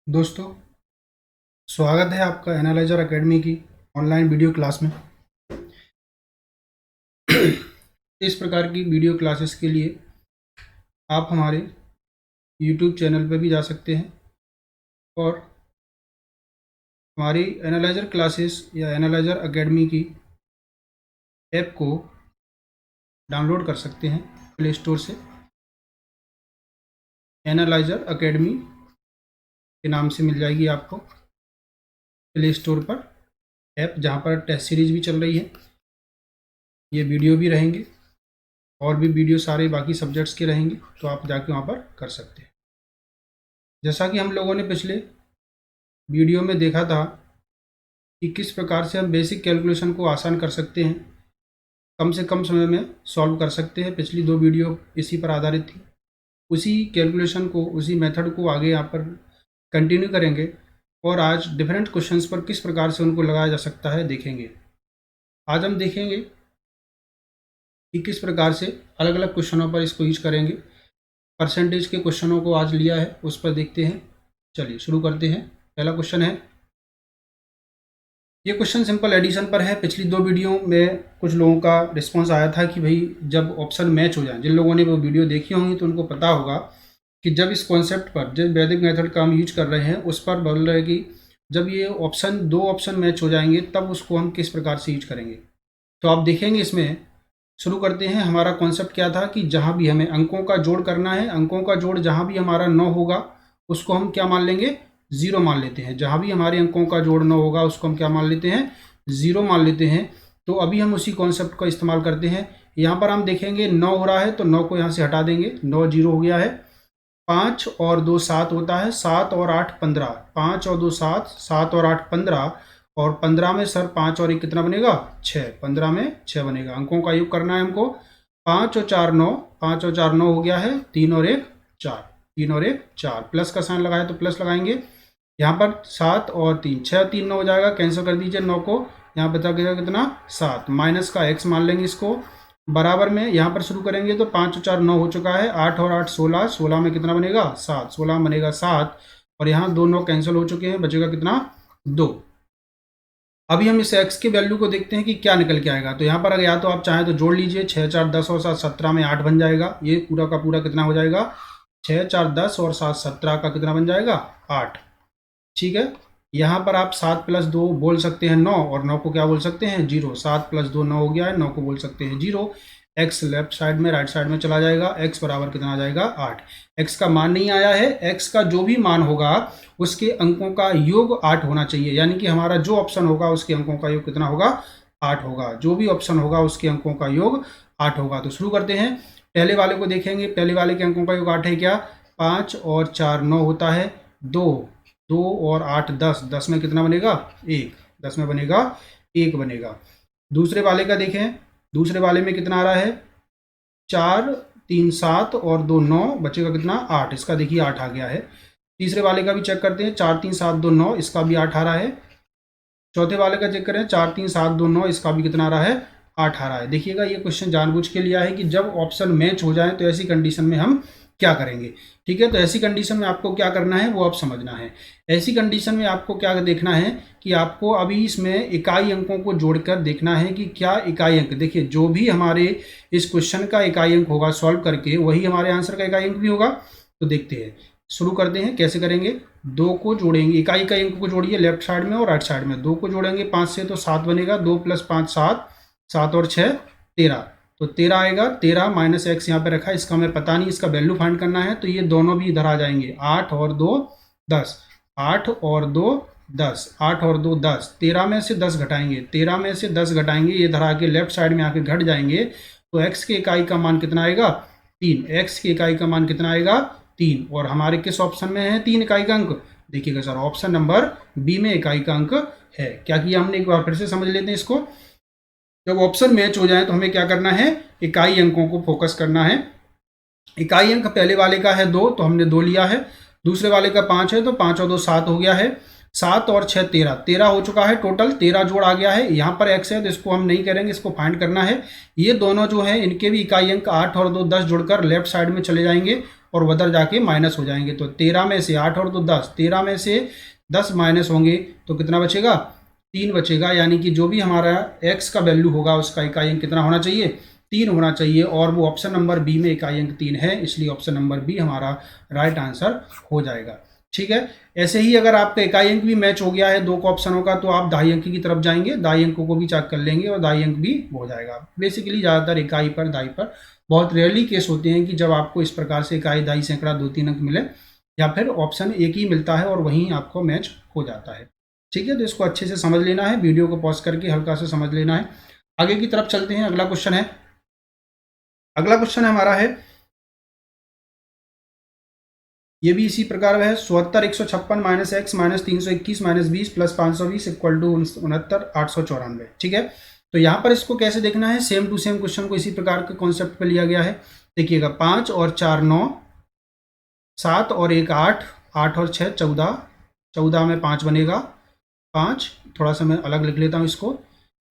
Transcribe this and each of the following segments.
दोस्तों, स्वागत है आपका एनालाइजर एकेडमी की ऑनलाइन वीडियो क्लास में। इस प्रकार की वीडियो क्लासेस के लिए आप हमारे यूट्यूब चैनल पर भी जा सकते हैं और हमारी एनालाइजर क्लासेस या एनालाइजर एकेडमी की ऐप को डाउनलोड कर सकते हैं प्ले स्टोर से। एनालाइजर एकेडमी के नाम से मिल जाएगी आपको प्ले स्टोर पर ऐप, जहाँ पर टेस्ट सीरीज भी चल रही है, ये वीडियो भी रहेंगे और भी वीडियो सारे बाकी सब्जेक्ट्स के रहेंगे, तो आप जाके वहाँ पर कर सकते हैं। जैसा कि हम लोगों ने पिछले वीडियो में देखा था कि किस प्रकार से हम बेसिक कैलकुलेशन को आसान कर सकते हैं, कम से कम समय में सॉल्व कर सकते हैं। पिछली दो वीडियो इसी पर आधारित थी। उसी कैलकुलेशन को, उसी मेथड को आगे यहाँ पर कंटिन्यू करेंगे और आज डिफरेंट क्वेश्चंस पर किस प्रकार से उनको लगाया जा सकता है देखेंगे। आज हम देखेंगे कि किस प्रकार से अलग अलग क्वेश्चनों पर इसको यूज करेंगे। परसेंटेज के क्वेश्चनों को आज लिया है, उस पर देखते हैं। चलिए शुरू करते हैं। पहला क्वेश्चन है, ये क्वेश्चन सिंपल एडिशन पर है। पिछली दो वीडियो में कुछ लोगों का रिस्पांस आया था कि भाई जब ऑप्शन मैच हो जाए, जिन लोगों ने वो वीडियो देखी होंगी तो उनको पता होगा कि जब इस कॉन्सेप्ट पर, जब वैदिक मेथड का हम यूज कर रहे हैं, उस पर बोल रहे हैं कि जब ये दो ऑप्शन मैच हो जाएंगे तब उसको हम किस प्रकार से यूज करेंगे। तो आप देखेंगे इसमें, शुरू करते हैं। हमारा कॉन्सेप्ट क्या था कि जहाँ भी हमें अंकों का जोड़ करना है, अंकों का जोड़ जहाँ भी हमारा 9 होगा उसको हम क्या मान लेंगे, 0 मान लेते हैं। जहाँ भी हमारे अंकों का जोड़ 9 होगा उसको हम क्या मान लेते हैं, 0 मान लेते हैं। तो अभी हम उसी कॉन्सेप्ट का इस्तेमाल करते हैं। यहाँ पर हम देखेंगे 9 हो रहा है तो 9 को यहाँ से हटा देंगे, 9 0 हो गया है। 5 और 2 7 होता है, 7 और 8 15, 5 और 2 7, 7 और 8 15, और 15 में सर 5 और 1 कितना बनेगा, 6। 15 में 6 बनेगा। अंकों का योग करना है हमको। 5 और 4 9, 5 और 4 9 हो गया है। 3 और 1 4, 3 और 1 4, प्लस का साइन लगाया तो प्लस लगाएंगे। यहाँ पर 7 और 3 6, 3 9 हो जाएगा, कैंसिल कर दीजिए 9 को। यहाँ बचा गया कितना, 7। माइनस का x मान लेंगे इसको, बराबर में यहाँ पर शुरू करेंगे तो 5 और 4 9 हो चुका है। 8 और 8 16, 16 में कितना बनेगा, 7, 16 बनेगा 7, और यहाँ 2 9 कैंसिल हो चुके हैं, बचेगा कितना, 2। अभी हम इस x की वैल्यू को देखते हैं कि क्या निकल के आएगा। तो यहाँ पर अगर या तो आप चाहें तो जोड़ लीजिए, 6 4 10 और 7 17 में 8 बन जाएगा। ये पूरा का पूरा कितना हो जाएगा, 6 4 10 और 7 17 का कितना बन जाएगा, 8। ठीक है। यहाँ पर आप 7 प्लस 2 बोल सकते हैं 9, और 9 को क्या बोल सकते हैं, 0। 7 प्लस 2 9 हो गया है, 9 को बोल सकते हैं 0। x लेफ्ट साइड में, राइट साइड में चला जाएगा। x बराबर कितना आ जाएगा, 8। x का मान नहीं आया है, x का जो भी मान होगा उसके अंकों का योग 8 होना चाहिए। यानी कि हमारा जो ऑप्शन होगा उसके अंकों का योग कितना होगा, 8 होगा। जो भी ऑप्शन होगा उसके अंकों का योग 8 होगा। तो शुरू करते हैं। पहले वाले को देखेंगे। पहले वाले के अंकों का योग 8 है क्या, 5 और 4 9 होता है, 2 2 और 8 10, 10 में कितना बनेगा, 1। 10 में बनेगा 1 बनेगा। दूसरे वाले का देखें। दूसरे वाले में कितना आ रहा है, 4 3 7 और 2 9, बचेगा कितना, 8। इसका देखिए 8 आ गया है। तीसरे वाले का भी चेक करते हैं। 4 3 7 2 9, इसका भी 8 आ रहा है। चौथे वाले का चेक करें। 4 3 7 2 9, इसका भी कितना आ रहा है, 8 आ रहा है। देखिएगा ये क्वेश्चन जानबूझ के लिया है कि जब ऑप्शन मैच हो जाए तो ऐसी कंडीशन में हम क्या करेंगे। ठीक है। तो ऐसी कंडीशन में आपको क्या करना है वो आप समझना है। ऐसी कंडीशन में आपको क्या देखना है कि आपको अभी इसमें इकाई अंकों को जोड़कर देखना है कि क्या इकाई अंक, देखिए जो भी हमारे इस क्वेश्चन का इकाई अंक होगा सॉल्व करके, वही हमारे आंसर का इकाई अंक भी होगा। तो देखते हैं, शुरू करते हैं। कैसे करेंगे, 2 को जोड़ेंगे, इकाई अंक को जोड़िए लेफ्ट साइड में और राइट साइड में। 2 को जोड़ेंगे 5 से तो 7 बनेगा, 2 + 5 7, 7 और 6 13, तो 13 आएगा। 13 माइनस x यहाँ पे रखा है, इसका हमें पता नहीं, इसका वैल्यू फाइंड करना है। तो ये दोनों भी इधर आ जाएंगे। 8 और 2 10, 8 और 2 10, 8 और 2 10। 13 में से 10 घटाएंगे, 13 में से 10 घटाएंगे, ये इधर आके लेफ्ट साइड में आके घट जाएंगे। तो x की इकाई का मान कितना आएगा, 3। x की इकाई का मान कितना आएगा, 3। और हमारे किस ऑप्शन में है 3 इकाई का अंक, देखिएगा सर ऑप्शन नंबर बी में इकाई का अंक है। क्या किया हमने, एक बार फिर से समझ लेते हैं इसको। जब ऑप्शन मैच हो जाए तो हमें क्या करना है, इकाई अंकों को फोकस करना है। इकाई अंक पहले वाले का है 2, तो हमने 2 लिया है। दूसरे वाले का 5 है, तो 5 और 2 7 हो गया है। 7 और 6 13, 13 हो चुका है टोटल। 13 जोड़ आ गया है। यहाँ पर x है तो इसको हम नहीं करेंगे, इसको फाइंड करना है। ये दोनों जो है इनके भी इकाई अंक 8 और 2 10 जोड़कर लेफ्ट साइड में चले जाएंगे और उधर जाके माइनस हो जाएंगे। तो 13 में से 8 और 2 10, 13 में से 10 माइनस होंगे तो कितना बचेगा, 3 बचेगा। यानी कि जो भी हमारा x का वैल्यू होगा उसका इकाई अंक कितना होना चाहिए, 3 होना चाहिए। और वो ऑप्शन नंबर बी में इकाई अंक 3 है, इसलिए ऑप्शन नंबर बी हमारा राइट आंसर हो जाएगा। ठीक है। ऐसे ही अगर आपका इकाई अंक भी मैच हो गया है दो ऑप्शनों का, तो आप दहाई अंक की तरफ जाएंगे, दहाई अंकों को भी चेक कर लेंगे और दहाई अंक भी हो जाएगा। बेसिकली ज़्यादातर इकाई पर दहाई पर, बहुत रेयरली केस होते हैं कि जब आपको इस प्रकार से इकाई दहाई सैकड़ा 2-3 अंक मिले, या फिर ऑप्शन एक ही मिलता है और वहीं आपको मैच हो जाता है। ठीक है, तो इसको अच्छे से समझ लेना है, वीडियो को पॉज करके हल्का से समझ लेना है। आगे की तरफ चलते हैं। अगला क्वेश्चन है, अगला क्वेश्चन हमारा है, ये भी इसी प्रकार है। 77 156 minus x minus 321 minus 20 plus 520 equal to 69 894। ठीक है, तो यहाँ पर इसको कैसे देखना है, सेम टू सेम क्वेश्चन को इसी प्रकार के कॉन्सेप्ट पे लिया गया है। देखिएगा, 5 और 4 9, 7 और 1 8, 8 और 6 14, 14 में 5 बनेगा, 5 थोड़ा सा मैं अलग लिख लेता हूँ इसको,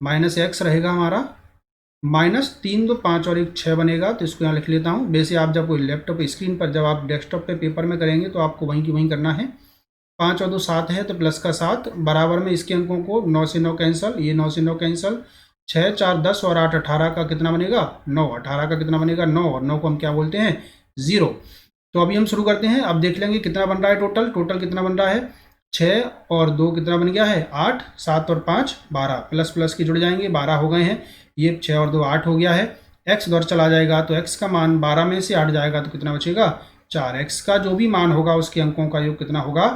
माइनस एक्स रहेगा हमारा, माइनस 3 2 5 और 1 6 बनेगा। तो इसको यहाँ लिख लेता हूँ। वैसे आप जब लैपटॉप स्क्रीन पर, जब आप डेस्कटॉप पे पेपर में करेंगे तो आपको वहीं की वहीं करना है। 5 और 2 7 है, तो प्लस का 7, बराबर में इसके अंकों को 9 से 9 कैंसल, ये 9 से 9 कैंसल, 6 4 10 और 8 18 का कितना बनेगा 9, 18 का कितना बनेगा 9, और 9 को हम क्या बोलते हैं 0। तो अभी हम शुरू करते हैं। अब देख लेंगे कितना बन रहा है टोटल, टोटल कितना बन रहा है, 6 और 2 कितना बन गया है 8, 7 और 5 12, प्लस प्लस के जुड़ जाएंगे 12 हो गए हैं, ये 6 और 2 8 हो गया है। x दौर चला जाएगा तो x का मान 12 में से 8 जाएगा तो कितना बचेगा 4। x का जो भी मान होगा उसके अंकों का योग कितना होगा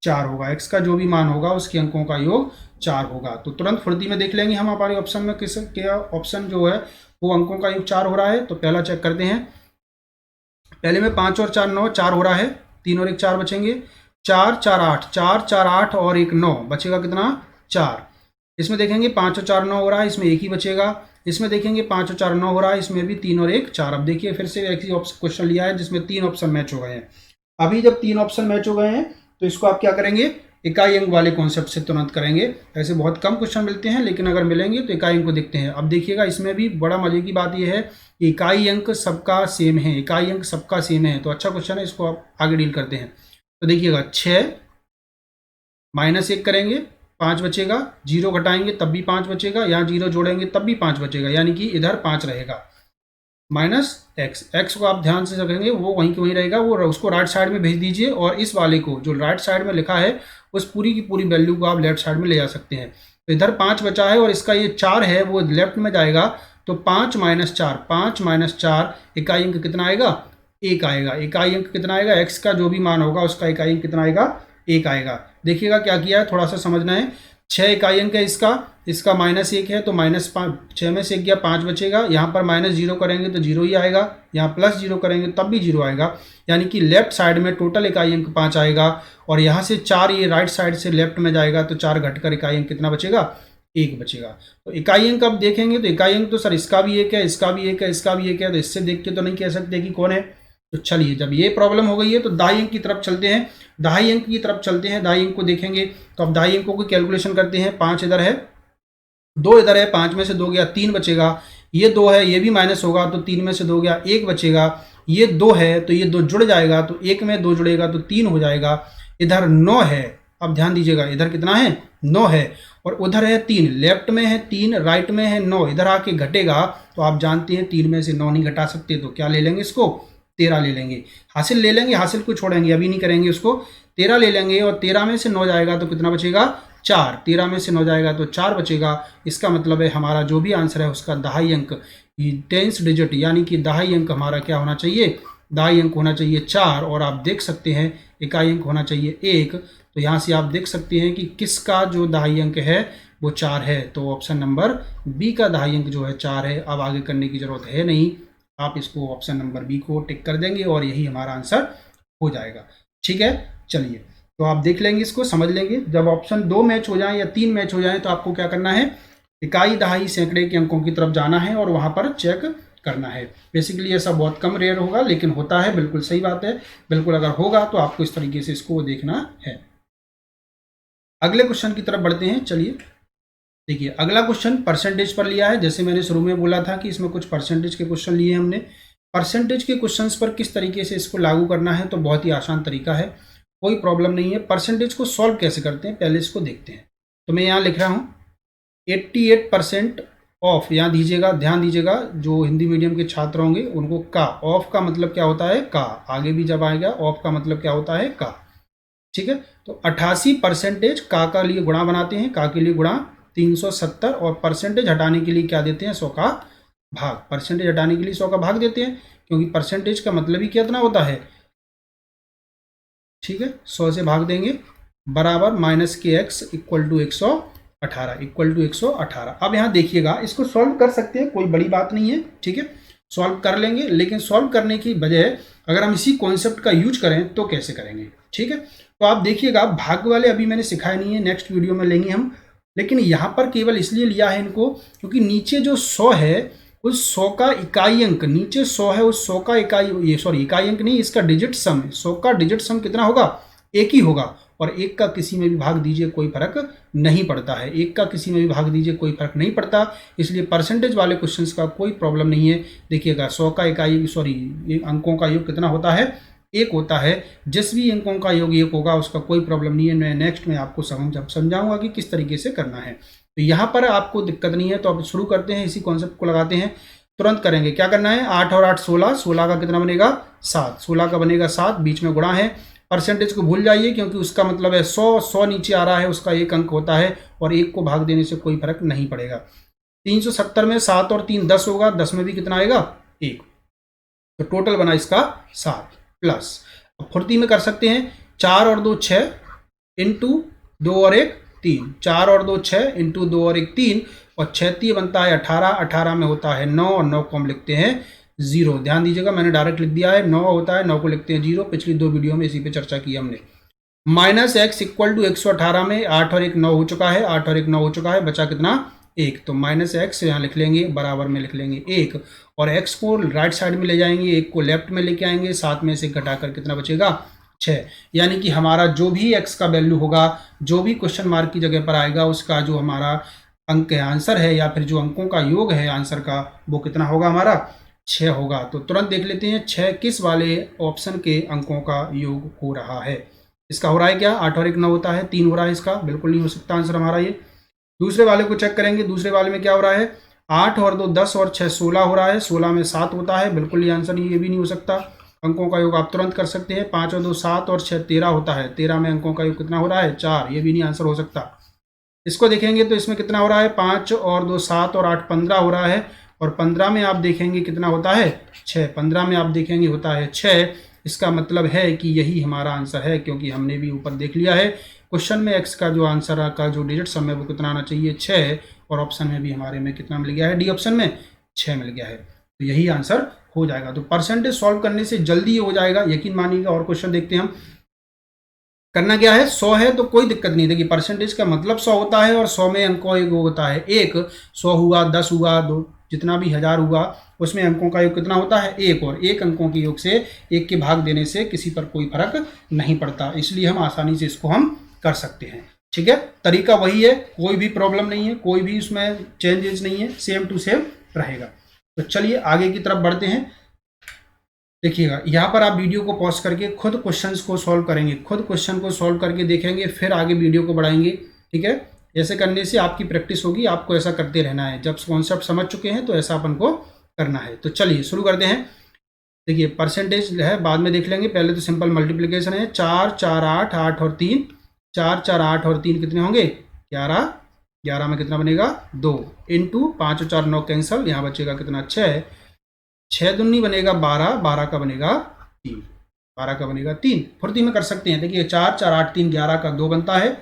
4 होगा। x का जो भी मान होगा उसके अंकों का योग 4 होगा। तो तुरंत फुर्ती में देख लेंगे हम हमारे ऑप्शन में किस क्या ऑप्शन जो है वो अंकों का योग 4 हो रहा है। तो पहला चेक करते हैं। पहले में 5 और 4 9, 4 हो रहा है, 3 और 1 4 बचेंगे, 4 4 8, 4 4 8 और 1 9, बचेगा कितना 4। इसमें देखेंगे 5 और 4 9 हो रहा है, इसमें एक ही बचेगा। इसमें देखेंगे 5 और 4 9 हो रहा है, इसमें भी 3 और 1 4। अब देखिए फिर से एक ही क्वेश्चन लिया है जिसमें 3 ऑप्शन मैच हो गए हैं। अभी जब 3 ऑप्शन मैच हो गए हैं तो इसको आप क्या करेंगे, इकाई अंक वाले कॉन्सेप्ट से तुरंत करेंगे। ऐसे बहुत कम क्वेश्चन मिलते हैं, लेकिन अगर मिलेंगे तो इकाई अंक को देखते हैं। अब देखिएगा, इसमें भी बड़ा मजे की बात यह है कि इकाई अंक सबका सेम है, इकाई अंक सबका सेम है, तो अच्छा क्वेश्चन है, इसको आप आगे डील करते हैं। तो देखिएगा 6 माइनस 1 करेंगे 5 बचेगा, 0 घटाएंगे तब भी 5 बचेगा, यहाँ 0 जोड़ेंगे तब भी 5 बचेगा, यानी कि इधर 5 रहेगा। माइनस एक्स, एक्स को आप ध्यान से रखेंगे वो वहीं के वहीं रहेगा, वो उसको राइट साइड में भेज दीजिए, और इस वाले को जो राइट साइड में लिखा है उस पूरी की पूरी वैल्यू को आप लेफ्ट साइड में ले जा सकते हैं। तो इधर 5 बचा है और इसका ये 4 है वो लेफ्ट में जाएगा, तो 5 माइनस 4, 5 माइनस 4, इकाई अंक कितना आएगा 1 आएगा। इकाई अंक कितना आएगा, एक्स का जो भी मान होगा उसका इकाई अंक कितना आएगा 1 आएगा। देखिएगा क्या किया है, थोड़ा सा समझना है। 6 इकाई अंक है इसका माइनस 1 है, तो माइनस 5, 6 में से 1 गया 5 बचेगा। यहाँ पर माइनस 0 करेंगे तो 0 ही आएगा, यहाँ प्लस 0 करेंगे तब भी 0 आएगा, यानी कि लेफ्ट साइड में टोटल इकाई अंक 5 आएगा, और यहाँ से 4 ये राइट साइड से लेफ्ट में जाएगा, तो 4 घटकर इकाई अंक कितना बचेगा 1 बचेगा। तो इकाई अंक अब देखेंगे तो इकाई अंक तो सर इसका भी 1 है, इसका भी 1 है, इसका भी 1 है, तो इससे देख के तो नहीं कह सकते कि कौन है। तो चलिए, जब ये प्रॉब्लम हो गई है तो दहाई अंक की तरफ चलते हैं, दहाई अंक की तरफ चलते हैं। दहाई अंक को देखेंगे तो अब दहाई अंकों की कैलकुलेशन करते हैं। 5 इधर है, 2 इधर है, 5 में से 2 गया 3 बचेगा, ये 2 है ये भी माइनस होगा तो 3 में से 2 गया 1 बचेगा, ये 2 है तो ये 2 जुड़ जाएगा, तो 1 में 2 जुड़ेगा तो 3 हो जाएगा। इधर 9 है, अब ध्यान दीजिएगा इधर कितना है 9 है, और उधर है 3, लेफ्ट में है 3, राइट में है 9, इधर आके घटेगा, तो आप जानते हैं 3 में से 9 नहीं घटा सकते, तो क्या ले लेंगे इसको 13 ले लेंगे। हासिल ले लेंगे, हासिल को छोड़ेंगे, अभी नहीं करेंगे उसको, 13 ले लेंगे, और 13 में से 9 जाएगा तो कितना बचेगा 4, 13 में से 9 जाएगा तो 4 बचेगा। इसका मतलब है हमारा जो भी आंसर है उसका दहाई अंक, टेंस डिजिट यानी कि दहाई अंक हमारा क्या होना चाहिए, दहाई अंक होना चाहिए 4, और आप देख सकते हैं इकाई अंक होना चाहिए 1। तो यहाँ से आप देख सकते हैं कि किसका जो दहाई अंक है वो 4 है, तो ऑप्शन नंबर बी का दहाई अंक जो है 4 है। अब आगे करने की जरूरत है नहीं, आप इसको ऑप्शन नंबर बी को टिक कर देंगे और यही हमारा आंसर हो जाएगा। ठीक है, चलिए तो आप देख लेंगे, इसको समझ लेंगे। जब ऑप्शन 2 मैच हो जाए या 3 मैच हो जाए तो आपको क्या करना है, इकाई दहाई सैकड़े के अंकों की तरफ जाना है और वहां पर चेक करना है। बेसिकली ऐसा बहुत कम रेयर होगा, लेकिन होता है, बिल्कुल सही बात है, बिल्कुल अगर होगा तो आपको इस तरीके से इसको देखना है। अगले क्वेश्चन की तरफ बढ़ते हैं। चलिए देखिए, अगला क्वेश्चन परसेंटेज पर लिया है। जैसे मैंने शुरू में बोला था कि इसमें कुछ परसेंटेज के क्वेश्चन लिए हमने, परसेंटेज के क्वेश्चंस पर किस तरीके से इसको लागू करना है, तो बहुत ही आसान तरीका है, कोई प्रॉब्लम नहीं है। परसेंटेज को सॉल्व कैसे करते हैं पहले इसको देखते हैं। तो मैं यहाँ लिख रहा हूँ 88% ऑफ, यहाँ दीजिएगा, ध्यान दीजिएगा, जो हिंदी मीडियम के छात्र होंगे उनको का, ऑफ का मतलब क्या होता है का, आगे भी जब आएगा ऑफ का मतलब क्या होता है का, ठीक है। तो 88% का लिए गुणा बनाते हैं, का के लिए गुणा 370, और परसेंटेज हटाने के लिए क्या देते हैं 100 का भाग, परसेंटेज हटाने के लिए 100 का भाग देते हैं, क्योंकि परसेंटेज का मतलब ही कितना होता है, ठीक है। 100 से भाग देंगे बराबर माइनस के x equal to 118, equal to 118। अब यहाँ देखिएगा, इसको सॉल्व कर सकते हैं, कोई बड़ी बात नहीं है, ठीक है, सॉल्व कर लेंगे, लेकिन सॉल्व करने की बजाय अगर हम इसी कॉन्सेप्ट का यूज करें तो कैसे करेंगे, ठीक है। तो आप देखिएगा, भाग वाले अभी मैंने सिखाया नहीं है, नेक्स्ट वीडियो में लेंगे हम, लेकिन यहाँ पर केवल इसलिए लिया है इनको क्योंकि नीचे जो 100 है उस 100 का इकाई अंक, नीचे 100 है उस 100 का इकाई अंक नहीं, इसका डिजिट सम है, 100 का डिजिट सम कितना होगा, एक ही होगा, और एक का किसी में भी भाग दीजिए कोई फर्क नहीं पड़ता है, एक का किसी में भी भाग दीजिए कोई फर्क नहीं पड़ता, इसलिए परसेंटेज वाले क्वेश्चंस का कोई प्रॉब्लम नहीं है। देखिएगा 100 का अंकों का योग कितना होता है, एक होता है, जिस भी अंकों का योग एक होगा उसका कोई प्रॉब्लम नहीं है। मैं नेक्स्ट में आपको समझाऊंगा कि किस तरीके से करना है, तो यहाँ पर आपको दिक्कत नहीं है। तो अब शुरू करते हैं, इसी कॉन्सेप्ट को लगाते हैं, तुरंत करेंगे। क्या करना है, 8 और 8 16, 16 का कितना बनेगा 7, 16 का बनेगा 7, बीच में गुणा है, परसेंटेज को भूल जाइए क्योंकि उसका मतलब है 100 नीचे आ रहा है, उसका एक अंक होता है और एक को भाग देने से कोई फर्क नहीं पड़ेगा। 370 में 7 और 3 10 होगा, 10 में भी कितना आएगा 1, तो टोटल बना इसका 7 प्लस, अब फुर्ती में कर सकते हैं, 4 और 2 6 इंटू 2 और 1 3, 4 और 2 6 इंटू 2 और 1 3, और 6 बनता है 18, 18 में होता है 9, और 9 को हम लिखते हैं 0। ध्यान दीजिएगा, मैंने डायरेक्ट लिख दिया है, 9 होता है, 9 को लिखते हैं 0, पिछली 2 वीडियो में इसी पे चर्चा की हमने। माइनस एक्स इक्वल टू 118 में 8 और 1 9 हो चुका है, 8 और 1 9 हो चुका है, बचा कितना 1, तो माइनस एक्स यहाँ लिख लेंगे, बराबर में लिख लेंगे 1, और एक्स को राइट साइड में ले जाएंगे, 1 को लेफ्ट में लेके आएंगे, 7 में से घटाकर कितना बचेगा 6, यानी कि हमारा जो भी एक्स का वैल्यू होगा, जो भी क्वेश्चन मार्क की जगह पर आएगा, उसका जो हमारा अंक है, आंसर है, या फिर जो अंकों का योग है आंसर का, वो कितना होगा हमारा 6 होगा। तो तुरंत देख लेते हैं 6 किस वाले ऑप्शन के अंकों का योग हो रहा है। इसका हो रहा है क्या, 8 और 1 9 होता है, 3 हो रहा है, इसका बिल्कुल नहीं हो सकता आंसर हमारा ये। दूसरे वाले को चेक करेंगे, दूसरे वाले में क्या हो रहा है, 8 और 2 10 और 6 16 हो रहा है, 16 में 7 होता है, बिल्कुल ये आंसर ये भी नहीं हो सकता। अंकों का योग आप तुरंत कर सकते हैं, 5 और 2 7 और 6 13 होता है, 13 में अंकों का योग कितना हो रहा है 4, ये भी नहीं आंसर हो सकता। इसको देखेंगे तो इसमें कितना हो रहा है, 5 और 2 7 और 8 15 हो रहा है, और 15 में आप देखेंगे कितना होता है 6, 15 में आप देखेंगे होता है 6। इसका मतलब है कि यही हमारा आंसर है, क्योंकि हमने भी ऊपर देख लिया है क्वेश्चन में एक्स का जो आंसर का जो डिजिट सम है वो कितना आना चाहिए 6, और ऑप्शन में भी हमारे में कितना मिल गया है, डी ऑप्शन में 6 मिल गया है, तो यही आंसर हो जाएगा। तो परसेंटेज सॉल्व करने से जल्दी हो जाएगा, यकीन मानिएगा। और क्वेश्चन देखते हैं हम, करना क्या है, 100 है तो कोई दिक्कत नहीं, देखिए परसेंटेज का मतलब 100 होता है, और 100 में अंकों एक होता है 1, 100 हुआ 10 हुआ 2, जितना भी 1000 हुआ उसमें अंकों का योग कितना होता है 1, और 1 अंकों के योग से 1 के भाग देने से किसी पर कोई फर्क नहीं पड़ता, इसलिए हम आसानी से इसको हम कर सकते हैं, ठीक है। तरीका वही है, कोई भी प्रॉब्लम नहीं है, कोई भी उसमें चेंजेस नहीं है, सेम टू सेम रहेगा। तो चलिए आगे की तरफ बढ़ते हैं। देखिएगा, यहाँ पर आप वीडियो को पॉज करके खुद क्वेश्चंस को सॉल्व करेंगे, खुद क्वेश्चन को सॉल्व करके देखेंगे, फिर आगे वीडियो को बढ़ाएंगे, ठीक है। ऐसे करने से आपकी प्रैक्टिस होगी, आपको ऐसा करते रहना है, जब कॉन्सेप्ट समझ चुके हैं तो ऐसा अपन को करना है। तो चलिए शुरू करते हैं। देखिए परसेंटेज है बाद में देख लेंगे, पहले तो सिंपल मल्टीप्लिकेशन है, 4 4 8 8 और 3, 4 4 8 और 3 कितने होंगे 11, 11 में कितना बनेगा 2, इंटू 5 और 4 9 कैंसल, यहाँ बचेगा कितना 6, 6 दूनी बनेगा 12, 12 का बनेगा 3, 12 का बनेगा 3, फुर्ती में कर सकते हैं। देखिए 4 4 8 3 11 का 2 बनता है,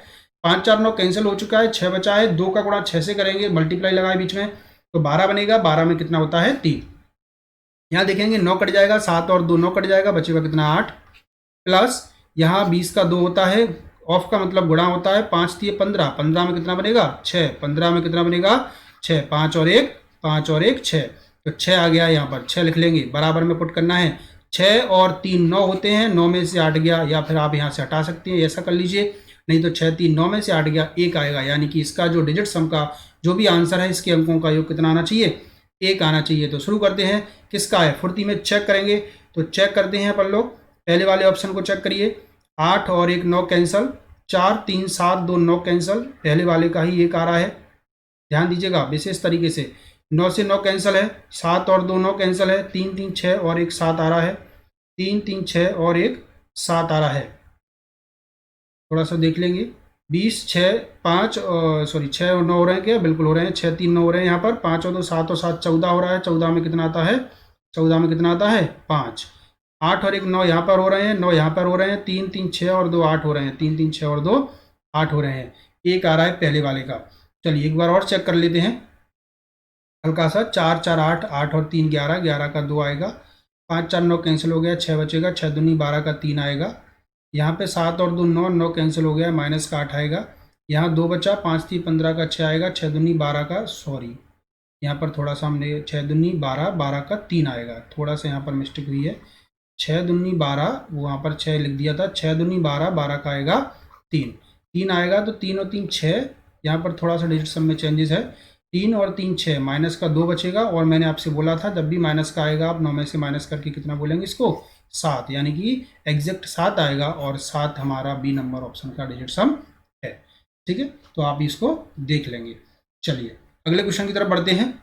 5 4 9 कैंसिल हो चुका है, 6 बचा है, 2 का गुणा 6 से करेंगे, मल्टीप्लाई लगाए बीच में, तो 12 बनेगा, 12 में कितना होता है 3, यहाँ देखेंगे 9 कट जाएगा, 7 और 2 9 कट जाएगा, बचेगा कितना 8, प्लस यहाँ 20 का 2 होता है, ऑफ का मतलब गुणा होता है, 5 3 15, 15 में कितना बनेगा 6, 15 में कितना बनेगा 6, 5 और 1 6, तो 6 आ गया, यहाँ पर 6 लिख लेंगे, बराबर में पुट करना है, 6 और 3 9 होते हैं, 9 में से 8 गया, या फिर आप यहाँ से हटा सकते हैं, ऐसा कर लीजिए, नहीं तो 6 3 9 में से 8 गया 1 आएगा, यानी कि इसका जो डिजिट सम का जो भी आंसर है इसके अंकों का योग कितना आना चाहिए एक आना चाहिए। तो शुरू करते हैं, किसका है, फुर्ती में चेक करेंगे। तो चेक करते हैं अपन लोग, पहले वाले ऑप्शन को चेक करिए। 8 और 1 9 कैंसल, 4 3 7 2 9 कैंसल, पहले वाले का ही एक आ रहा है, ध्यान दीजिएगा विशेष तरीके से। 9 से 9 कैंसल है, 7 और 2 9 कैंसल है, 3 3 6 और 1 7 आ रहा है, 3 3 6 और 1 7 आ रहा है। थोड़ा सा देख लेंगे, 20 6 5 सॉरी 6 और 9 हो रहे हैं क्या, बिल्कुल हो रहे हैं, 6 3 9 हो रहे हैं यहाँ पर, 5 और 2 7 और 7 14 हो रहा है, 14 में कितना आता है, 14 में कितना आता है 5। 8 और 1 9 यहाँ पर हो रहे हैं, 9 यहाँ पर हो रहे हैं, 3 3 6 और 2 8 हो रहे हैं, 3 3 6 और 2 8 हो रहे हैं, एक आ रहा है पहले वाले का। चलिए एक बार और चेक कर लेते हैं हल्का सा, 4 4 8 8 और 3 11, 11 का 2 आएगा, 5 4 9 कैंसिल हो गया, 6 बचेगा, 6 दूनी 12 का 3 आएगा, यहाँ पे 7 और 2 9 9 कैंसिल हो गया, माइनस का 8 आएगा, यहाँ 2 बचा, 5 3 15 का 6 आएगा, 6 दूनी 12 का, सॉरी यहाँ पर थोड़ा सा हमने 6 दूनी 12 12 का 3 आएगा, थोड़ा सा यहाँ पर मिस्टेक हुई है, 6 दूनी 12 वहाँ पर 6 लिख दिया था, 6 दूनी 12 12 का आएगा 3 3 आएगा, तो 3 और 3 6, यहाँ पर थोड़ा सा डिजिट सम में चेंजेस है, 3 और 3 6, माइनस का 2 बचेगा, और मैंने आपसे बोला था जब भी माइनस का आएगा आप 9 में से माइनस करके कितना बोलेंगे इसको, 7, यानी कि एग्जैक्ट 7 आएगा, और 7 हमारा बी नंबर ऑप्शन का डिजिट सम है। ठीक है, तो आप इसको देख लेंगे। चलिए अगले क्वेश्चन की तरफ बढ़ते हैं।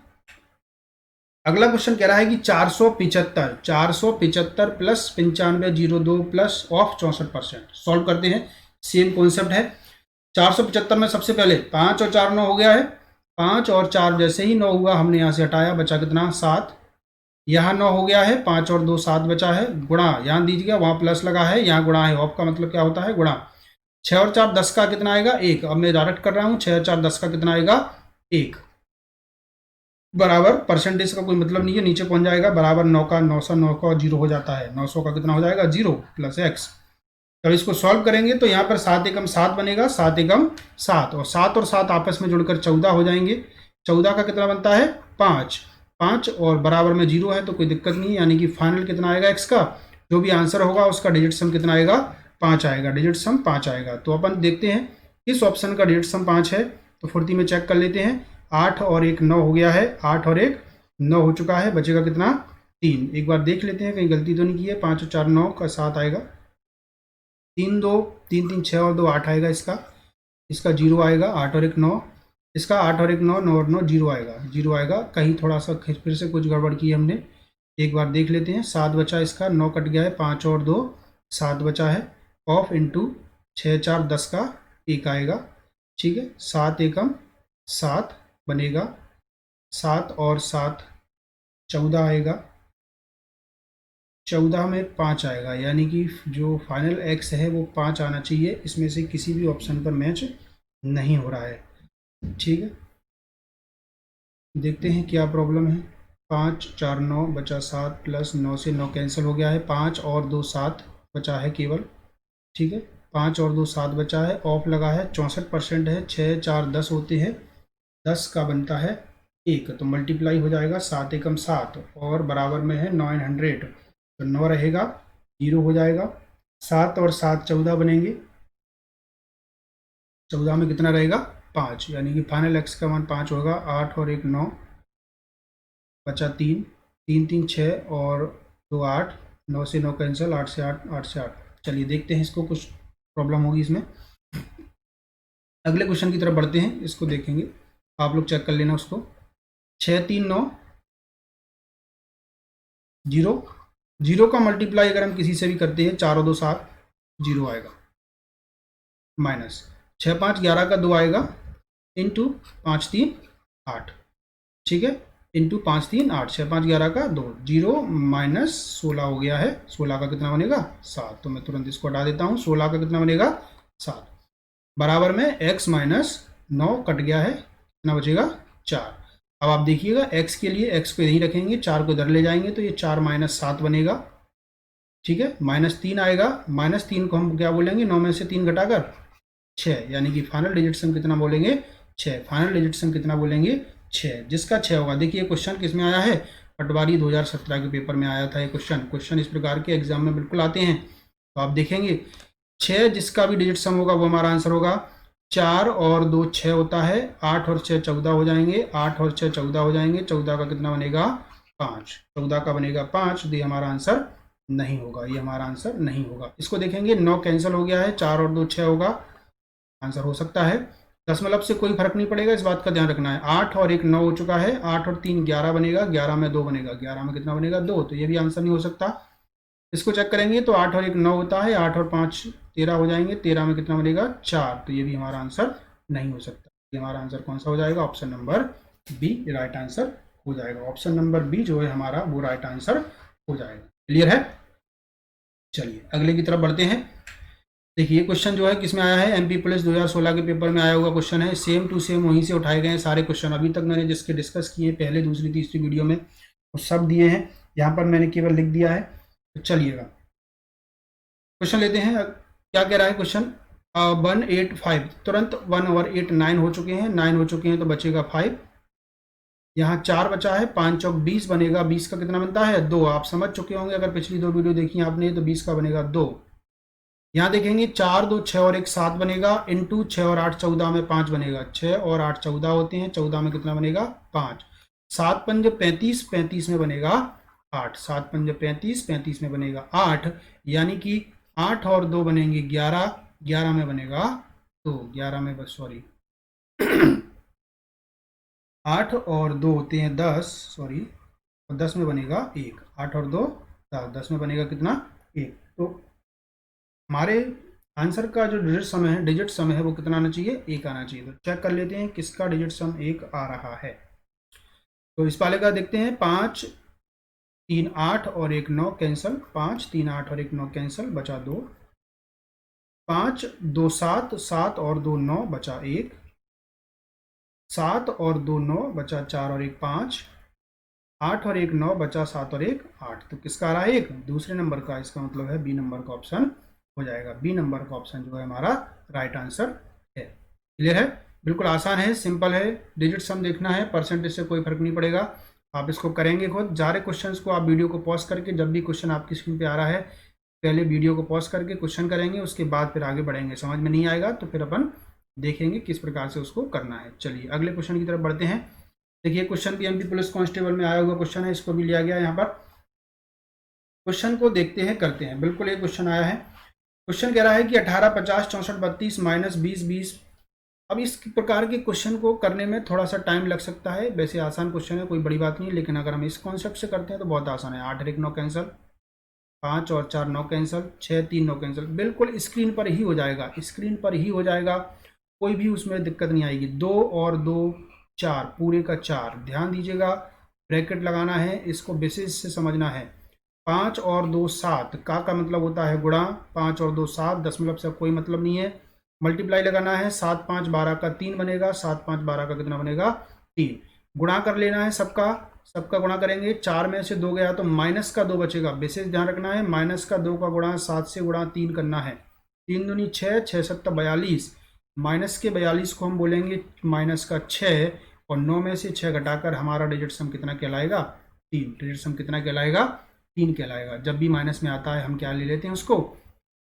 अगला क्वेश्चन कह रहा है कि 475 प्लस 9502 प्लस ऑफ 64%। सॉल्व करते हैं, सेम कॉन्सेप्ट है। 475 में सबसे पहले 5 और 4 9 हो गया है, 5 और 4 जैसे ही 9 हुआ हमने यहाँ से हटाया, बचा कितना 7, यहाँ 9 हो गया है, 5 और 2 7 बचा है, गुणा, ध्यान दीजिएगा वहाँ प्लस लगा है, यहाँ गुणा है, ऑफ का मतलब क्या होता है गुणा, 6 और 4 10 का कितना आएगा 1, अब मैं डायरेक्ट कर रहा हूँ, 6 और 4 10 का कितना आएगा 1, बराबर, परसेंटेज का कोई मतलब नहीं है, नीचे पहुंच जाएगा, बराबर 9 का 900 9 का 0 हो जाता है, 900 का कितना हो जाएगा 0 प्लस एक्स। जब इसको सॉल्व करेंगे तो यहाँ पर 7 एकम 7 बनेगा, 7 एकम 7, और 7 और 7 आपस में जुड़कर 14 हो जाएंगे, 14 का कितना बनता है 5 5, और बराबर में 0 है तो कोई दिक्कत नहीं है, यानी कि फाइनल कितना आएगा एक्स का, जो भी आंसर होगा उसका डिजिट सम कितना आएगा 5 आएगा, डिजिट सम 5 आएगा। तो अपन देखते हैं इस ऑप्शन का डिजिट सम 5 है, तो फुर्ती में चेक कर लेते हैं, 8 और 1 9 हो गया है, 8 और 1 9 हो चुका है, बचेगा कितना 3, एक बार देख लेते हैं कहीं गलती तो नहीं की है, 5 और 4 9 का 7 आएगा, 3 2 3 3 6 और 2 8 आएगा, इसका 0 आएगा, 8 और 1 9, इसका 8 और 1 9 9 और 9 0 आएगा, 0 आएगा, कहीं थोड़ा सा फिर से कुछ गड़बड़ की हमने, एक बार देख लेते हैं, 7 बचा, इसका 9 कट गया है, 5 और 2 7 बचा है, ऑफ इंटू 6 4 10 का 1 आएगा, ठीक है, 7 एकम 7 बनेगा, 7 और 7 14 आएगा, 14 में 5 आएगा, यानी कि जो फाइनल एक्स है वो 5 आना चाहिए, इसमें से किसी भी ऑप्शन पर मैच नहीं हो रहा है। ठीक है, देखते हैं क्या प्रॉब्लम है। 5 4 9 बचा 7 प्लस 9 से 9 कैंसिल हो गया है, 5 और 2 7 बचा है केवल, ठीक है, 5 और 2 7 बचा है, ऑफ लगा है, 64% है, 6 4 10 होते हैं, 10 का बनता है 1, तो मल्टीप्लाई हो जाएगा, 7 एकम 7, और बराबर में है 900, तो 9 रहेगा, 0 हो जाएगा, 7 और 7 14 बनेंगे, 14 में कितना रहेगा 5, यानी कि फाइनल एक्स का मान 5 होगा, 8 और 1 9 बचा 3 3 3 6 और 2 8, 9 से 9 कैंसिल, 8 से 8 8 से 8। चलिए देखते हैं इसको, कुछ प्रॉब्लम होगी इसमें। अगले क्वेश्चन की तरफ बढ़ते हैं, इसको देखेंगे, आप लोग चेक कर लेना उसको। 6 3 9 0, 0 का मल्टीप्लाई अगर हम किसी से भी करते हैं, 4 और 2 7 0 आएगा, माइनस 6 5 11 का 2 आएगा, इंटू 5 3 8, ठीक है, इंटू 5 3 8, 6 5 11 का 2, 0 माइनस 16 हो गया है, 16 का कितना बनेगा 7, तो मैं तुरंत इसको हटा देता हूँ, 16 का कितना बनेगा 7, बराबर में x माइनस 9 कट गया है, कितना बचेगा 4। अब आप देखिएगा x के लिए x को यहीं रखेंगे, 4 को इधर ले जाएंगे तो ये 4 माइनस 7 बनेगा, ठीक है, माइनस 3 आएगा, माइनस 3 को हम क्या बोलेंगे, 9 में से 3 घटाकर 6, यानी कि फाइनल डिजिट सम कितना बोलेंगे 6, फाइनल डिजिट सम कितना बोलेंगे 6, जिसका 6 होगा। देखिए क्वेश्चन किस में आया है, पटवारी 2017 के पेपर में आया था ये क्वेश्चन इस प्रकार के एग्जाम में बिल्कुल आते हैं, तो आप देखेंगे 6 जिसका भी डिजिट सम होगा वो हमारा आंसर होगा, 4 और 2 6 होता है, 8 और 6 14 हो जाएंगे, 8 और 6 14 हो जाएंगे, 14 का कितना बनेगा 5, 14 का बनेगा 5, तो ये हमारा आंसर नहीं होगा, ये हमारा आंसर नहीं होगा। इसको देखेंगे 9 कैंसिल हो गया है, 4 और 2 6 होगा, आंसर हो सकता है। दशमलव से कोई फर्क नहीं पड़ेगा, इस बात का ध्यान रखना है। 8 और 1 9 हो चुका है, 8 और 3 11 बनेगा, 11 में 2 बनेगा, 11 में कितना बनेगा 2, तो ये भी आंसर नहीं हो सकता। इसको चेक करेंगे तो 8 और 1 9 होता है, 8 और 5 13 हो जाएंगे, 13 में कितना बनेगा 4, तो ये भी हमारा आंसर नहीं हो सकता। ये हमारा आंसर कौन सा हो जाएगा, option number B right answer हो जाएगा। ऑप्शन नंबर बी जो है हमारा वो राइट आंसर हो जाएगा। क्लियर है? चलिए अगले की तरफ बढ़ते हैं। देखिए क्वेश्चन जो है किसमें आया है, एमपी पुलिस 2016 के पेपर में आया हुआ क्वेश्चन है, सेम टू सेम वहीं से उठाए गए हैं सारे क्वेश्चन। अभी तक मैंने जिसके डिस्कस किए पहले दूसरी तीसरी वीडियो में वो सब दिए हैं, यहाँ पर मैंने केवल लिख दिया है। तो चलिएगा क्वेश्चन लेते हैं। क्या कह रहा है क्वेश्चन, 185, तुरंत 1 और 8 9 हो चुके हैं, 9 हो चुके हैं तो बचेगा 5, यहाँ 4 बचा है, 5 चौक 20 बनेगा, 20 का कितना बनता है 2, आप समझ चुके होंगे अगर पिछली 2 वीडियो देखी आपने, तो 20 का बनेगा 2। यहाँ देखेंगे 4 2 6 और 1 7 बनेगा, इंटू 6 और 8 14 में 5 बनेगा, 6 और 8 14 होते हैं, 14 में कितना बनेगा 5, 7 पंजे 35, 35 में बनेगा 8, 7 पंजे 35, 35 में बनेगा 8, यानी कि 8 और 2 बनेंगे 11, 11 में बनेगा तो 11 में बस सॉरी 8 और 2 होते हैं 10, सॉरी 10 में बनेगा 1, 8 और 2 10, 10 में बनेगा कितना 1। तो हमारे आंसर का जो डिजिट सम है वो कितना आना चाहिए, 1 आना चाहिए। तो चेक कर लेते हैं किसका डिजिट सम 1 आ रहा है। तो इस वाले का देखते हैं, 5 3 8 और 1 9 कैंसिल, 5 3 8 और 1 9 कैंसिल, बचा 2, 5 2 7, 7 और 2 9 बचा 1, 7 और 2 9 बचा 4 और 1 5, 8 और 1 9 बचा 7 और 1 8। तो किसका आ रहा है 1, दूसरे नंबर का, इसका मतलब है बी नंबर का ऑप्शन हो जाएगा। बी नंबर का ऑप्शन जो है हमारा राइट आंसर है। क्लियर है? बिल्कुल आसान है, सिंपल है, डिजिट सम देखना है, परसेंटेज से कोई फर्क नहीं पड़ेगा, आप इसको करेंगे खुद। सारे क्वेश्चंस को आप वीडियो को पॉज करके, जब भी क्वेश्चन आपकी स्क्रीन पे आ रहा है पहले वीडियो को पॉज करके क्वेश्चन करेंगे, उसके बाद फिर आगे बढ़ेंगे। समझ में नहीं आएगा तो फिर अपन देखेंगे किस प्रकार से उसको करना है। चलिए अगले क्वेश्चन की तरफ बढ़ते हैं। देखिए क्वेश्चन भी एमपी पुलिस कांस्टेबल में आया हुआ क्वेश्चन है, इसको भी लिया गया यहाँ पर। क्वेश्चन को देखते हैं, करते हैं। बिल्कुल एक क्वेश्चन आया है, क्वेश्चन कह रहा है कि 18 50 64 32 माइनस 20 20। अब इस प्रकार के क्वेश्चन को करने में थोड़ा सा टाइम लग सकता है, वैसे आसान क्वेश्चन है, कोई बड़ी बात नहीं, लेकिन अगर हम इस कॉन्सेप्ट से करते हैं तो बहुत आसान है। 8 और 1 9 कैंसिल, 5 और 4 9 कैंसिल, 6 3 9 कैंसिल, बिल्कुल स्क्रीन पर ही हो जाएगा, स्क्रीन पर ही हो जाएगा, कोई भी उसमें दिक्कत नहीं आएगी। 2 और 2 4, पूरे का 4, ध्यान दीजिएगा, ब्रैकेट लगाना है, इसको बेसिस से समझना है। 5 और 2 7 का मतलब होता है गुणा, 5 और 2 7, दशमलव से कोई मतलब नहीं है। मल्टीप्लाई लगाना है, 7 5 12 का 3 बनेगा, 7 5 12 का कितना बनेगा 3। गुणा कर लेना है सबका, सबका गुणा करेंगे, 4 में से 2 गया तो माइनस का 2 बचेगा, बेसिस ध्यान रखना है, माइनस का 2 का गुणा 7 से गुणा 3 करना है, 3 दूनी 6, 6 7 42, माइनस के 42 को हम बोलेंगे माइनस का 6, और 9 में से 6 घटाकर हमारा डिजिट सम कितना कहलाएगा 3, डिजिट सम कितना कहलाएगा 3 कहलाएगा। जब भी माइनस में आता है हम क्या ले लेते हैं, उसको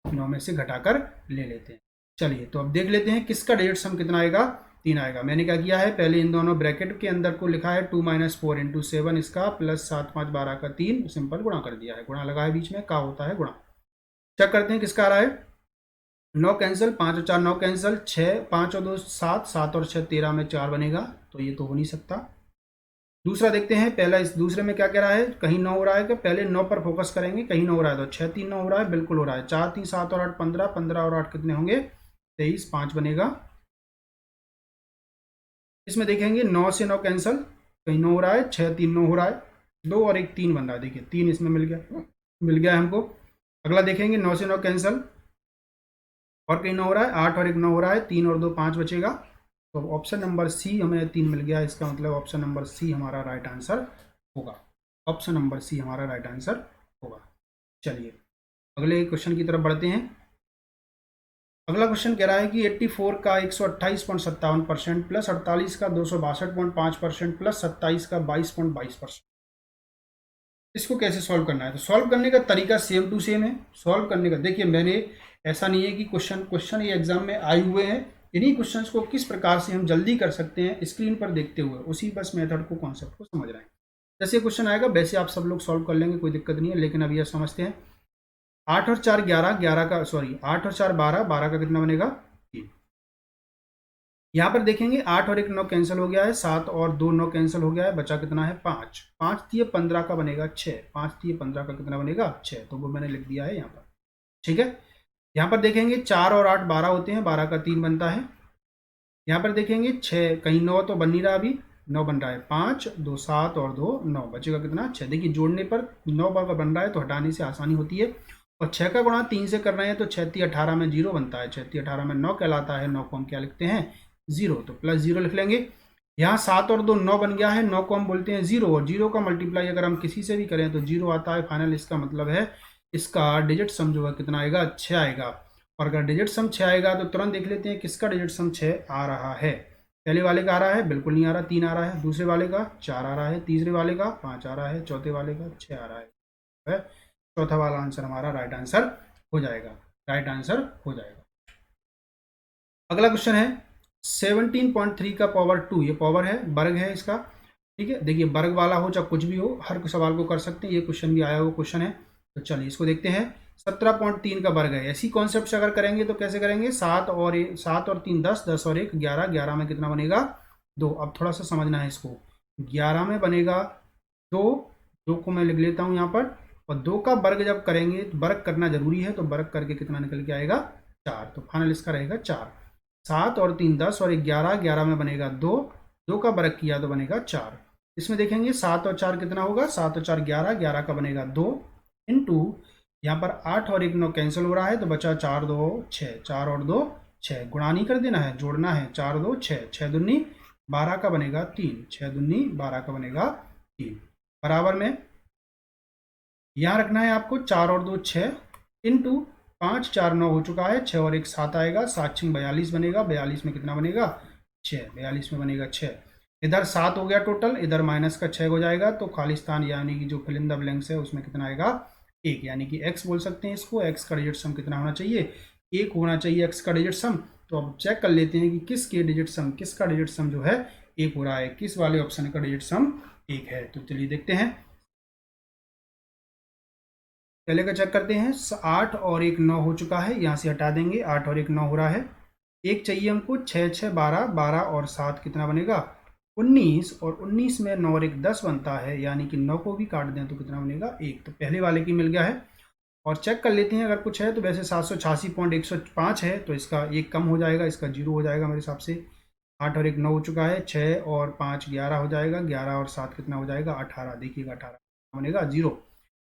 9 में से घटाकर ले लेते हैं। चलिए तो अब देख लेते हैं किसका डिजिट सम कितना आएगा, 3 आएगा। मैंने क्या किया है, पहले इन दोनों ब्रैकेट के अंदर को लिखा है 2 - 4 × 7 इसका, प्लस 7 5 12 का 3, सिंपल गुणा कर दिया है, गुणा लगा है बीच में, का होता है गुणा। चेक करते हैं किसका आ रहा है, 9 कैंसिल, 5 और 4 9 कैंसिल, 6 5 और 2 7, 7 और 6 13 में 4 बनेगा, तो ये तो हो नहीं सकता। दूसरा देखते हैं, पहला इस दूसरे में क्या कह रहा है, कहीं 9 हो रहा है क्या, पहले 9 पर फोकस करेंगे, कहीं 9 हो रहा है तो 6 3 9 हो रहा है, बिल्कुल हो रहा है, 4 3 7 और 8 15, 15 और 8 कितने होंगे 23, 5 बनेगा। इसमें देखेंगे 9 से 9 कैंसिल, कहीं 9 हो रहा है, 6 3 9 हो रहा है, 2 और 1 3 बन रहा है, देखिए 3 इसमें मिल गया हमको। अगला देखेंगे 9 से 9 कैंसिल, और कहीं 9 हो रहा है, 8 और 1 9 हो रहा है, 3 और 2 5 बचेगा, तो ऑप्शन नंबर सी हमें 3 मिल गया, इसका मतलब ऑप्शन नंबर सी हमारा राइट आंसर होगा, ऑप्शन नंबर सी हमारा राइट आंसर होगा। चलिए अगले क्वेश्चन की तरफ बढ़ते हैं। अगला क्वेश्चन कह रहा है कि 84 का 128.57% प्लस 48 का 262.5% प्लस 27 का 22.22%, इसको कैसे सॉल्व करना है। तो सॉल्व करने का तरीका सेम टू सेम है। सॉल्व करने का देखिए, मैंने ऐसा नहीं है कि क्वेश्चन ये एग्जाम में आए हुए हैं इन्हीं क्वेश्चंस को किस प्रकार से हम जल्दी कर सकते हैं स्क्रीन पर देखते हुए, उसी बस मेथड को, कॉन्सेप्ट को समझ रहे हैं। जैसे क्वेश्चन आएगा वैसे आप सब लोग सॉल्व कर लेंगे, कोई दिक्कत नहीं है, लेकिन अभी यह समझते हैं। 8 और 4 11, 11 का सॉरी 8 और 4 12, 12 का कितना बनेगा 3। यहाँ पर देखेंगे 8 और 1 9 कैंसिल हो गया है, 7 और 2 9 कैंसिल हो गया है, बचा कितना है 5। 5 दिए 15 का बनेगा 6, 5 दिए 15 का कितना बनेगा 6, तो वो मैंने लिख दिया है यहाँ पर। ठीक है, यहाँ पर देखेंगे 4 और 8 12 होते हैं, 12 का 3 बनता है। यहाँ पर देखेंगे 6, कहीं 9 तो बन नहीं रहा, अभी 9 बन रहा है, 5 2 7 और 2 9, बचेगा कितना 6। देखिए जोड़ने पर 9 बार बन रहा है तो हटाने से आसानी होती है, और 6 का गुणा 3 से कर रहे हैं तो 6 3 18 में 0 बनता है, 6 3 18 में 9 कहलाता है, 9 को हम क्या लिखते हैं 0, तो प्लस 0 लिख लेंगे। यहाँ 7 और 2 9 बन गया है, 9 को हम बोलते हैं 0, और 0 का मल्टीप्लाई अगर हम किसी से भी करें तो 0 आता है फाइनल। इसका मतलब है इसका डिजिट सम जो है कितना आएगा 6 आएगा। और अगर डिजिट सम 6 आएगा तो तुरंत देख लेते हैं किसका डिजिट सम 6 आ रहा है। पहले वाले का आ रहा है, बिल्कुल नहीं आ रहा, 3 आ रहा है। दूसरे वाले का 4 आ रहा है, तीसरे वाले का 5 आ रहा है, चौथे वाले का 6 आ रहा है। चौथा वाला आंसर हमारा राइट आंसर हो जाएगा, राइट आंसर हो जाएगा। अगला क्वेश्चन है 17.3 का पावर 2, ये पावर है, वर्ग है इसका। ठीक है, देखिए वर्ग वाला हो चाहे कुछ भी हो, हर सवाल को कर सकते हैं, ये क्वेश्चन भी आया हुआ क्वेश्चन है। तो चलिए इसको देखते हैं। 17.3 का वर्ग है, ऐसी कॉन्सेप्ट से अगर करेंगे तो कैसे करेंगे, 7 और 3 10, 10 और 1 11, 11 में कितना बनेगा 2। अब थोड़ा सा समझना है इसको, 11 में बनेगा 2, 2 को मैं लिख लेता हूँ यहाँ पर, और 2 का वर्ग जब करेंगे तो वर्ग करना जरूरी है, तो वर्ग करके कितना निकल के आएगा 4, तो फाइनल इसका रहेगा 4। 7 और 3 10 और 11, 11 में बनेगा 2, 2 का वर्ग किया तो बनेगा 4। इसमें देखेंगे 7 और 4 कितना होगा, 7 और 4 11, 11 का बनेगा 2 इंटू यहाँ पर 8 और 1 9 कैंसिल हो रहा है तो बचा 4 2 6, 4 और 2 6, गुणा नहीं कर देना है, जोड़ना है, 4 2 6, 6 दूनी 12 का बनेगा 3, 6 दूनी 12 का बनेगा 3, बराबर में यहाँ रखना है आपको 4 और 2 6 इंटू 5 4 9 हो चुका है, 6 और 1 7 आएगा, 7 6 42 बनेगा, 42 में कितना बनेगा 6, 42 में बनेगा 6। इधर 7 हो गया टोटल, इधर माइनस का 6 हो जाएगा, तो खाली स्थान यानी कि जो फिल इन द ब्लैंक्स है उसमें कितना आएगा 1, यानी कि x बोल सकते हैं इसको। x का डिजिट सम कितना होना चाहिए 1 होना चाहिए x का डिजिट सम। तो अब चेक कर लेते हैं कि किसका डिजिट सम जो है 1 हो रहा है, किस वाले ऑप्शन का डिजिट सम 1 है। तो चलिए देखते हैं, पहले का चेक करते हैं। 8 और 1 9 हो चुका है, यहाँ से हटा देंगे, 8 और 1 9 हो रहा है। एक चाहिए हमको 6 6 12, 12 और 7 कितना बनेगा 19, और 19 में 9 और 1 10 बनता है, यानी कि 9 को भी काट दें तो कितना बनेगा 1, तो पहले वाले की मिल गया है। और चेक कर लेते हैं अगर कुछ है तो, वैसे 786.105 है तो इसका 1 कम हो जाएगा, इसका 0 हो जाएगा मेरे हिसाब से। 8 और 1 9 हो चुका है, 6 और 5 11 हो जाएगा, 11 और 7 कितना हो जाएगा 18, देखिएगा 18 बनेगा 0।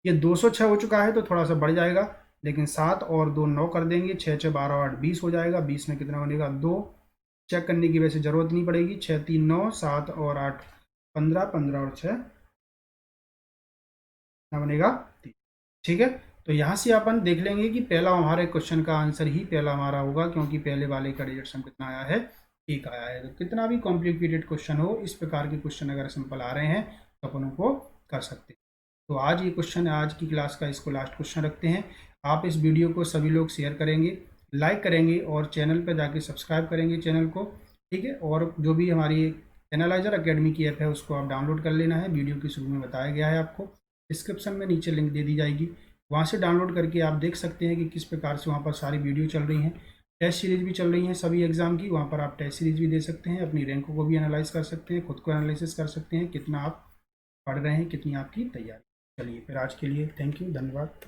ये 206 हो चुका है तो थोड़ा सा बढ़ जाएगा, लेकिन 7 और 2 9 कर देंगे, 6 6 12 और 8 20 हो जाएगा, 20 में कितना बनेगा 2। चेक करने की वैसे ज़रूरत नहीं पड़ेगी, 6 3 9, 7 और 8 15, 15 और 6 कितना बनेगा 3। ठीक है, तो यहाँ से अपन देख लेंगे कि पहला हमारे क्वेश्चन का आंसर ही पहला हमारा होगा, क्योंकि पहले वाले का डिजिट सम कितना आया है 1 आया है। तो कितना भी कॉम्प्लिकेटेड क्वेश्चन हो, इस प्रकार के क्वेश्चन अगर सिंपल आ रहे हैं तो अपन उनको कर सकते हैं। तो आज ये क्वेश्चन है आज की क्लास का, इसको लास्ट क्वेश्चन रखते हैं। आप इस वीडियो को सभी लोग शेयर करेंगे, लाइक करेंगे, और चैनल पर जाके सब्सक्राइब करेंगे चैनल को। ठीक है, और जो भी हमारी एनालाइजर अकेडमी की ऐप है उसको आप डाउनलोड कर लेना है, वीडियो के शुरू में बताया गया है आपको, डिस्क्रिप्शन में नीचे लिंक दे दी जाएगी, वहाँ से डाउनलोड करके आप देख सकते हैं कि किस प्रकार से वहाँ पर सारी वीडियो चल रही हैं। टेस्ट सीरीज़ भी चल रही हैं सभी एग्ज़ाम की, वहाँ पर आप टेस्ट सीरीज़ भी दे सकते हैं, अपनी रैंकों को भी एनालाइज कर सकते हैं, खुद को एनालिसिस कर सकते हैं, कितना आप पढ़ रहे हैं, कितनी आपकी तैयारी। चलिए फिर आज के लिए थैंक यू, धन्यवाद।